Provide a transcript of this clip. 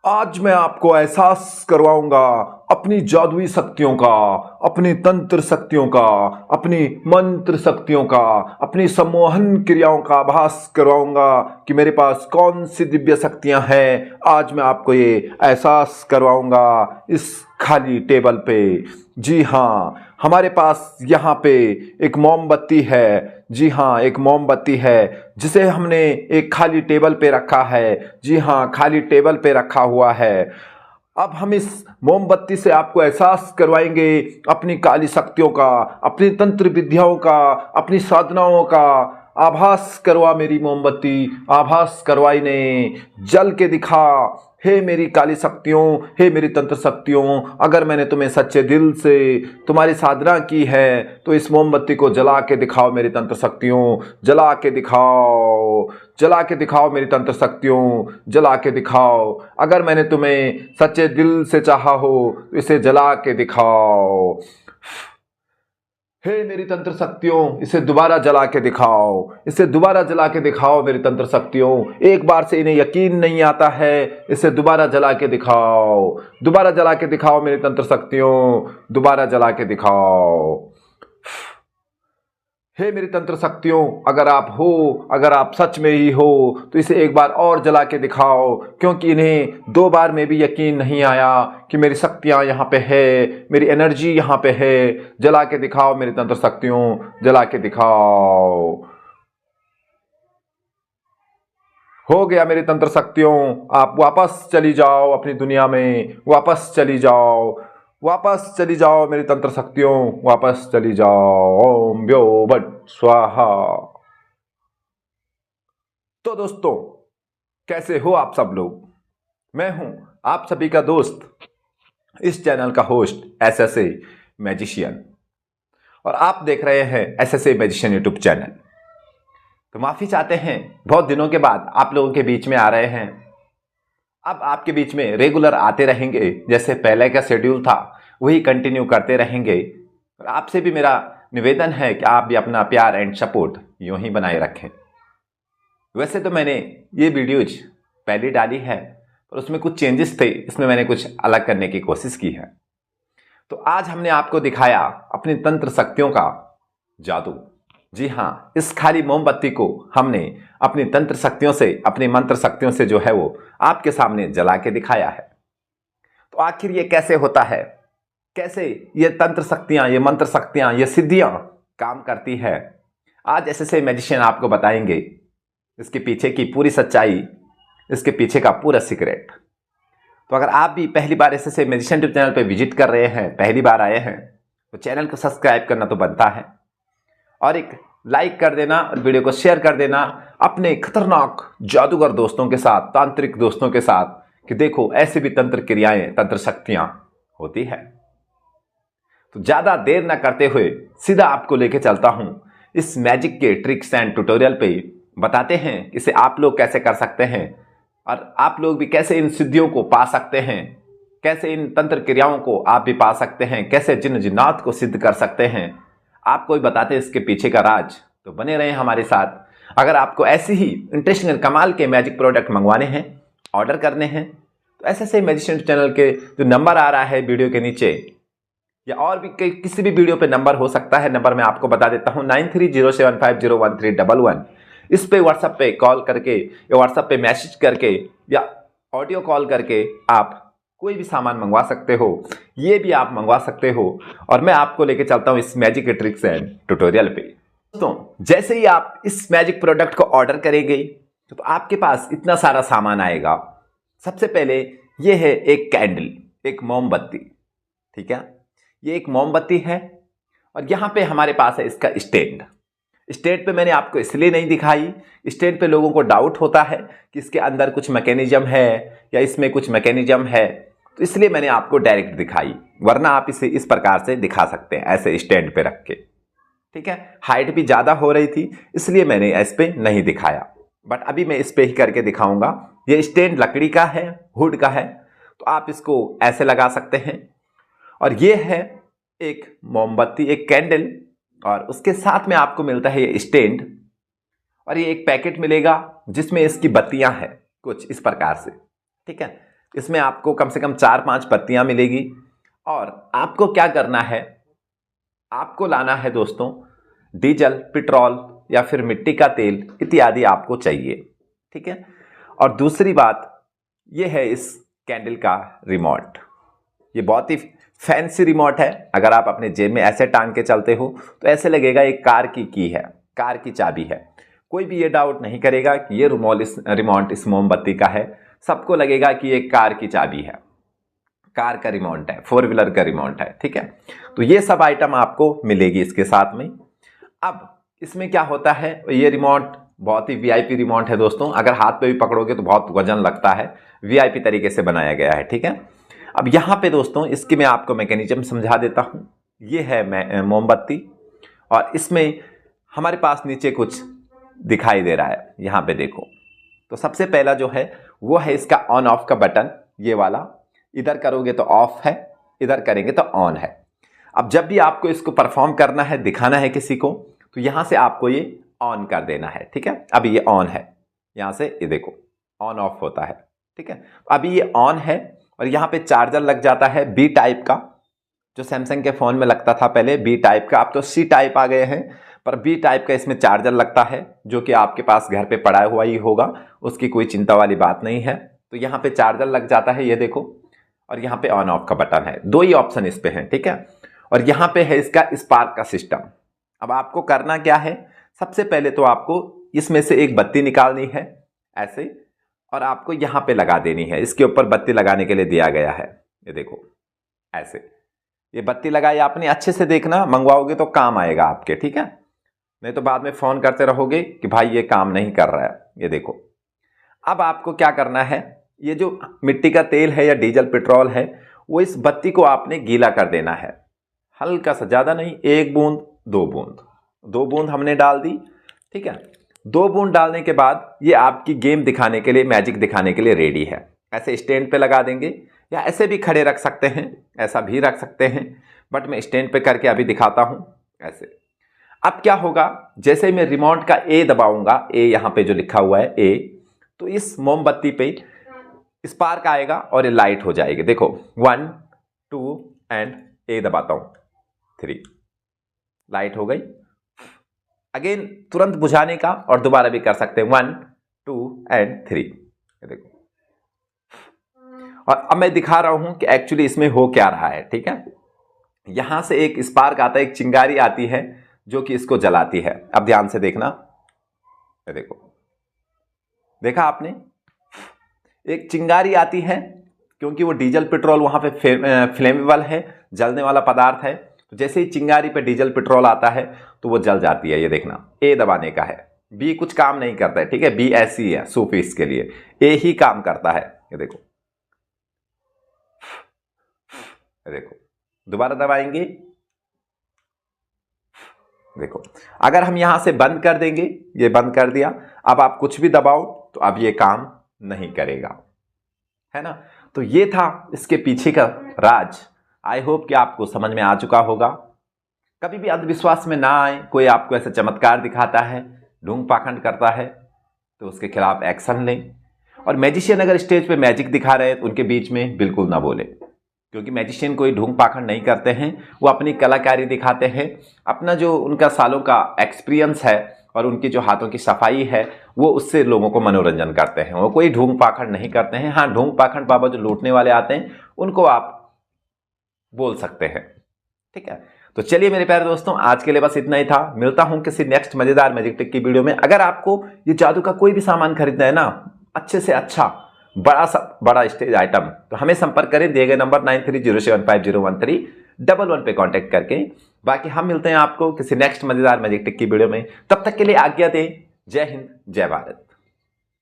आज मैं आपको एहसास करवाऊंगा अपनी जादुई शक्तियों का, अपनी तंत्र शक्तियों का, अपनी मंत्र शक्तियों का, अपनी सम्मोहन क्रियाओं का आभास करवाऊंगा कि मेरे पास कौन सी दिव्य शक्तियां हैं। आज मैं आपको ये एहसास करवाऊंगा इस खाली टेबल पे। जी हाँ, हमारे पास यहाँ पे एक मोमबत्ती है। जी हाँ, एक मोमबत्ती है जिसे हमने एक खाली टेबल पे रखा है। जी हाँ, खाली टेबल पे रखा हुआ है। अब हम इस मोमबत्ती से आपको एहसास करवाएंगे अपनी काली शक्तियों का, अपनी तंत्र विद्याओं का, अपनी साधनाओं का। आभास करवा मेरी मोमबत्ती, आभास करवाई ने, जल के दिखा। हे मेरी काली शक्तियों, हे मेरी तंत्र शक्तियों, अगर मैंने तुम्हें सच्चे दिल से तुम्हारी साधना की है तो इस मोमबत्ती को जला के दिखाओ मेरी तंत्र शक्तियों, जला के दिखाओ, जला के दिखाओ मेरी तंत्र शक्तियों, जला के दिखाओ। अगर मैंने तुम्हें सच्चे दिल से चाहा हो तो इसे जला के दिखाओ। हे मेरी तंत्र शक्तियों, इसे दोबारा जला के दिखाओ, इसे दोबारा जला के दिखाओ मेरी तंत्र शक्तियों। एक बार से इन्हें यकीन नहीं आता है, इसे दोबारा जला के दिखाओ, दोबारा जला के दिखाओ मेरी तंत्र शक्तियों, दोबारा जला के दिखाओ। हे मेरी तंत्र शक्तियों, अगर आप हो, अगर आप सच में ही हो तो इसे एक बार और जला के दिखाओ, क्योंकि इन्हें 2 बार में भी यकीन नहीं आया कि मेरी शक्तियां यहाँ पे है, मेरी एनर्जी यहाँ पे है। जला के दिखाओ मेरी तंत्र शक्तियों, जला के दिखाओ। हो गया मेरी तंत्र शक्तियों, आप वापस चली जाओ अपनी दुनिया में, वापस चली जाओ, वापस चली जाओ मेरी तंत्र शक्तियों, वापस चली जाओ। ओम व्यो भट स्वाहा। तो दोस्तों, कैसे हो आप सब लोग? मैं हूं आप सभी का दोस्त, इस चैनल का होस्ट एसएसए मैजिशियन, और आप देख रहे हैं एसएसए मैजिशियन यूट्यूब चैनल। तो माफी चाहते हैं, बहुत दिनों के बाद आप लोगों के बीच में आ रहे हैं। अब आपके बीच में रेगुलर आते रहेंगे, जैसे पहले का शेड्यूल था वही कंटिन्यू करते रहेंगे। और आपसे भी मेरा निवेदन है कि आप भी अपना प्यार एंड सपोर्ट यूं ही बनाए रखें। वैसे तो मैंने ये वीडियोज पहले डाली है, पर उसमें कुछ चेंजेस थे, इसमें मैंने कुछ अलग करने की कोशिश की है। तो आज हमने आपको दिखाया अपनी तंत्र शक्तियों का जादू। जी हाँ, इस खाली मोमबत्ती को हमने अपनी तंत्र शक्तियों से, अपनी मंत्र शक्तियों से जो है वो आपके सामने जला के दिखाया है। तो आखिर ये कैसे होता है, कैसे ये तंत्र शक्तियां, ये मंत्र शक्तियां, ये सिद्धियां काम करती है, आज एसएसए मैजिशियन आपको बताएंगे इसके पीछे की पूरी सच्चाई, इसके पीछे का पूरा सीक्रेट। तो अगर आप भी पहली बार एसएसए मैजिशियन यूट्यूब चैनल पर विजिट कर रहे हैं, पहली बार आए हैं, तो चैनल को सब्सक्राइब करना तो बनता है, और एक लाइक कर देना और वीडियो को शेयर कर देना अपने खतरनाक जादूगर दोस्तों के साथ, तांत्रिक दोस्तों के साथ, कि देखो ऐसी भी तंत्र क्रियाएं, तंत्र शक्तियां होती है। तो ज्यादा देर ना करते हुए सीधा आपको लेके चलता हूं इस मैजिक के ट्रिक्स एंड ट्यूटोरियल पे। बताते हैं इसे आप लोग कैसे कर सकते हैं, और आप लोग भी कैसे इन सिद्धियों को पा सकते हैं, कैसे इन तंत्र क्रियाओं को आप भी पा सकते हैं, कैसे जिन जिन्नात को सिद्ध कर सकते हैं। आपको भी बताते हैं इसके पीछे का राज। तो बने रहें हमारे साथ। अगर आपको ऐसे ही इंटरेस्टिंग कमाल के मैजिक प्रोडक्ट मंगवाने हैं, ऑर्डर करने हैं, तो एसएसए मैजिशियन चैनल के जो नंबर आ रहा है वीडियो के नीचे, या और भी किसी भी वीडियो पे नंबर हो सकता है, नंबर मैं आपको बता देता हूं 9307501311। इस पे व्हाट्सएप पे कॉल करके या व्हाट्सएप पे मैसेज करके या ऑडियो कॉल करके आप कोई भी सामान मंगवा सकते हो, ये भी आप मंगवा सकते हो। और मैं आपको लेके चलता हूं इस मैजिक के ट्रिक्स एंड ट्यूटोरियल पे। दोस्तों, जैसे ही आप इस मैजिक प्रोडक्ट को ऑर्डर करेंगे तो आपके पास इतना सारा सामान आएगा। सबसे पहले ये है एक कैंडल, एक मोमबत्ती। ठीक है, ये एक मोमबत्ती है, और यहां पे हमारे पास है इसका स्टैंड। स्टैंड पे मैंने आपको इसलिए नहीं दिखाई, स्टैंड पे लोगों को डाउट होता है कि इसके अंदर कुछ मैकेनिज्म है या इसमें कुछ मैकेनिज्म है, तो इसलिए मैंने आपको डायरेक्ट दिखाई। वरना आप इसे इस प्रकार से दिखा सकते हैं, ऐसे स्टैंड पे रख के। ठीक है, हाइट भी ज्यादा हो रही थी इसलिए मैंने इस पे नहीं दिखाया, बट अभी मैं इस पे ही करके दिखाऊंगा। ये स्टैंड लकड़ी का है, वुड का है, तो आप इसको ऐसे लगा सकते हैं। और ये है एक मोमबत्ती, एक कैंडल, और उसके साथ में आपको मिलता है ये स्टैंड, और ये एक पैकेट मिलेगा जिसमें इसकी बत्तियां हैं कुछ इस प्रकार से। ठीक है, इसमें आपको कम से कम 4-5 पत्तियां मिलेगी। और आपको क्या करना है, आपको लाना है दोस्तों डीजल, पेट्रोल या फिर मिट्टी का तेल इत्यादि आपको चाहिए, ठीक है। और दूसरी बात यह है इस कैंडल का रिमोट, ये बहुत ही फैंसी रिमोट है। अगर आप अपने जेब में ऐसे टांग के चलते हो तो ऐसे लगेगा एक कार की है, कार की चाबी है। कोई भी ये डाउट नहीं करेगा कि ये रिमोट इस मोमबत्ती का है, सबको लगेगा कि ये कार की चाबी है, कार का रिमोट है, 4 व्हीलर का रिमोट है, ठीक है। तो ये सब आइटम आपको मिलेगी इसके साथ में। अब इसमें क्या होता है, ये रिमोट बहुत ही वीआईपी रिमोट है दोस्तों, अगर हाथ पे भी पकड़ोगे तो बहुत वजन लगता है, वीआईपी तरीके से बनाया गया है, ठीक है। अब यहाँ पे दोस्तों इसकी मैं आपको मैकेनिज्म समझा देता हूँ। ये है मोमबत्ती और इसमें हमारे पास नीचे कुछ दिखाई दे रहा है, यहाँ पे देखो। तो सबसे पहला जो है वो है इसका ऑन ऑफ का बटन, ये वाला। इधर करोगे तो ऑफ है, इधर करेंगे तो ऑन है। अब जब भी आपको इसको परफॉर्म करना है, दिखाना है किसी को, तो यहां से आपको ये ऑन कर देना है, ठीक है। अभी ये ऑन है, यहां से ये देखो ऑन ऑफ होता है, ठीक है। अभी ये ऑन है और यहां पे चार्जर लग जाता है बी टाइप का, जो सैमसंग के फोन में लगता था पहले बी टाइप का, अब तो सी टाइप आ गए हैं, पर बी टाइप का इसमें चार्जर लगता है, जो कि आपके पास घर पे पड़ा हुआ ही होगा, उसकी कोई चिंता वाली बात नहीं है। तो यहाँ पे चार्जर लग जाता है, ये देखो, और यहाँ पे ऑन ऑफ का बटन है, 2 ही ऑप्शन इस पे हैं, ठीक है। और यहाँ पे है इसका स्पार्क का सिस्टम। अब आपको करना क्या है, सबसे पहले तो आपको इसमें से एक बत्ती निकालनी है ऐसे, और आपको यहाँ पे लगा देनी है। इसके ऊपर बत्ती लगाने के लिए दिया गया है, ये देखो ऐसे। ये बत्ती लगाई आपने, अच्छे से देखना, मंगवाओगे तो काम आएगा आपके, ठीक है। नहीं तो बाद में फोन करते रहोगे कि भाई ये काम नहीं कर रहा है। ये देखो, अब आपको क्या करना है, ये जो मिट्टी का तेल है या डीजल पेट्रोल है, वो इस बत्ती को आपने गीला कर देना है, हल्का सा, ज्यादा नहीं, 1 बूंद 2 बूंद, 2 बूंद हमने डाल दी, ठीक है। 2 बूंद डालने के बाद ये आपकी गेम दिखाने के लिए, मैजिक दिखाने के लिए रेडी है। ऐसे स्टैंड पे लगा देंगे या ऐसे भी खड़े रख सकते हैं, ऐसा भी रख सकते हैं, बट मैं स्टैंड पे करके अभी दिखाता हूं ऐसे। अब क्या होगा, जैसे मैं रिमोट का ए दबाऊंगा, ए यहां पे जो लिखा हुआ है ए, तो इस मोमबत्ती पे स्पार्क आएगा और ये लाइट हो जाएगी। देखो 1 2 एंड ए दबाता हूं, 3, लाइट हो गई। अगेन तुरंत बुझाने का और दोबारा भी कर सकते हैं, 1 2 एंड 3, ये देखो। और अब मैं दिखा रहा हूं कि एक्चुअली इसमें हो क्या रहा है, ठीक है। यहां से एक स्पार्क आता है, एक चिंगारी आती है जो कि इसको जलाती है। अब ध्यान से देखना, ये देखो, देखा आपने, एक चिंगारी आती है, क्योंकि वो डीजल पेट्रोल वहां पे फ्लेमेबल है, जलने वाला पदार्थ है। तो जैसे ही चिंगारी पे डीजल पेट्रोल आता है तो वो जल जाती है। ये देखना, ए दबाने का है, बी कुछ काम नहीं करता है, ठीक है। बी ऐसी है सूफीस के लिए, ए ही काम करता है। ये देखो, ये देखो, दोबारा दबाएंगे, देखो। अगर हम यहां से बंद कर देंगे, ये बंद कर दिया, अब आप कुछ भी दबाओ तो अब ये काम नहीं करेगा, है ना। तो ये था इसके पीछे का राज। आई होप कि आपको समझ में आ चुका होगा। कभी भी अंधविश्वास में ना आए, कोई आपको ऐसा चमत्कार दिखाता है, ढोंग पाखंड करता है, तो उसके खिलाफ एक्शन लें। और मैजिशियन अगर स्टेज पे मैजिक दिखा रहे हैं तो उनके बीच में बिल्कुल ना बोले, क्योंकि मैजिशियन कोई ढोंग पाखंड नहीं करते हैं, वो अपनी कलाकारी दिखाते हैं, अपना जो उनका सालों का एक्सपीरियंस है और उनकी जो हाथों की सफाई है, वो उससे लोगों को मनोरंजन करते हैं। वो कोई ढोंग पाखंड नहीं करते हैं। हाँ, ढोंग पाखंड बाबा जो लूटने वाले आते हैं उनको आप बोल सकते हैं, ठीक है। तो चलिए मेरे प्यारे दोस्तों, आज के लिए बस इतना ही था। मिलता हूं किसी नेक्स्ट मजेदार मैजिक टिक की वीडियो में। अगर आपको ये जादू का कोई भी सामान खरीदना है ना, अच्छे से अच्छा बड़ा स्टेज आइटम, तो हमें संपर्क करें दिए गए नंबर 9307501311 पे कांटेक्ट करके। बाकी हम मिलते हैं आपको किसी नेक्स्ट मजेदार मैजिक टिक की वीडियो में। तब तक के लिए आज्ञा दें। जय हिंद, जय भारत।